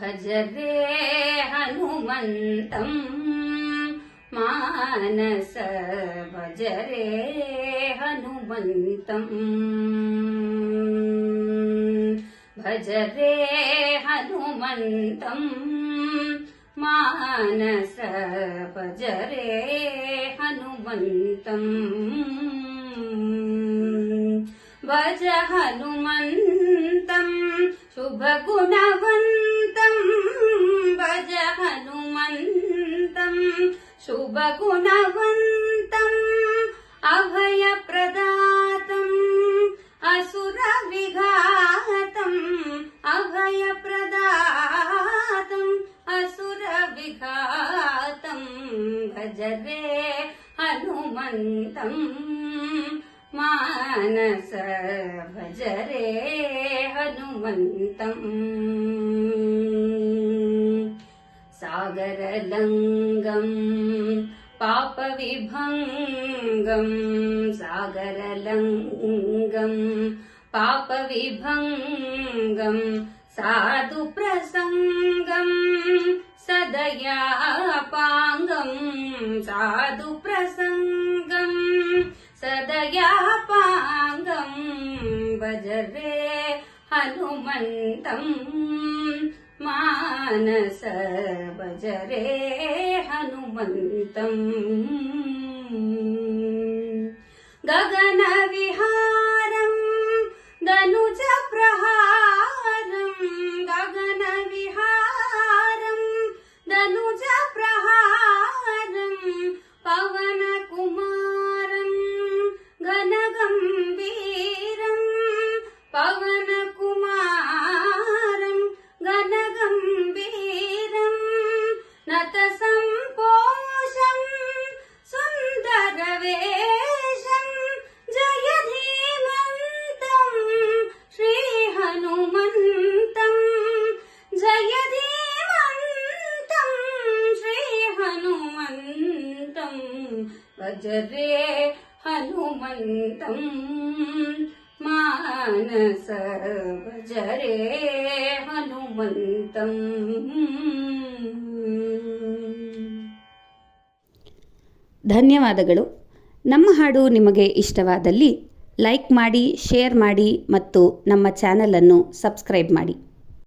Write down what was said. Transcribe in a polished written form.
भज रे हनुमन्तं मानस भज रे हनुमन्तं भज रे हनुमन्तं मानस भज रे हनुमन्तं भज हनुमन्तं शुभगुणवन्तं भज हनुमन्तं शुभगुणवन्तं अभयप्रदातम् असुरविघातम् अभयप्रदातम् असुरविघातम् भज रे हनुमन्तं मानस भज रे हनुमन्तं सागरलङ्गं पापविभङ्गं सागरलङ्गं पापविभङ्गं साधुप्रसङ्गं सदयापाङ्गं साधुप्रसङ्गं सदयापाङ्गं भज रे हनुमन्तं मानस भज रे हनुमन्तं गगनविहारं दनुजप्रहारं गगनविहारं दनुजप्रहारं पवनकुमारं घनगम्भीरं पवनकुमारं घनगम्भीरं नतसम्पोषं सुन्दरवेषं जयधीमन्तं श्रीहनुमन्तं जयधीमन्तं श्रीहनुमन्तं भज रे हनुमन्तं मानस भज रे हनुमन्तं। ಧನ್ಯವಾದಗಳು. ನಮ್ಮ ಹಾಡು ನಿಮಗೆ ಇಷ್ಟವಾದಲ್ಲಿ ಲೈಕ್ ಮಾಡಿ, ಶೇರ್ ಮಾಡಿ ಮತ್ತು ನಮ್ಮ ಚಾನಲನ್ನು ಸಬ್ಸ್ಕ್ರೈಬ್ ಮಾಡಿ.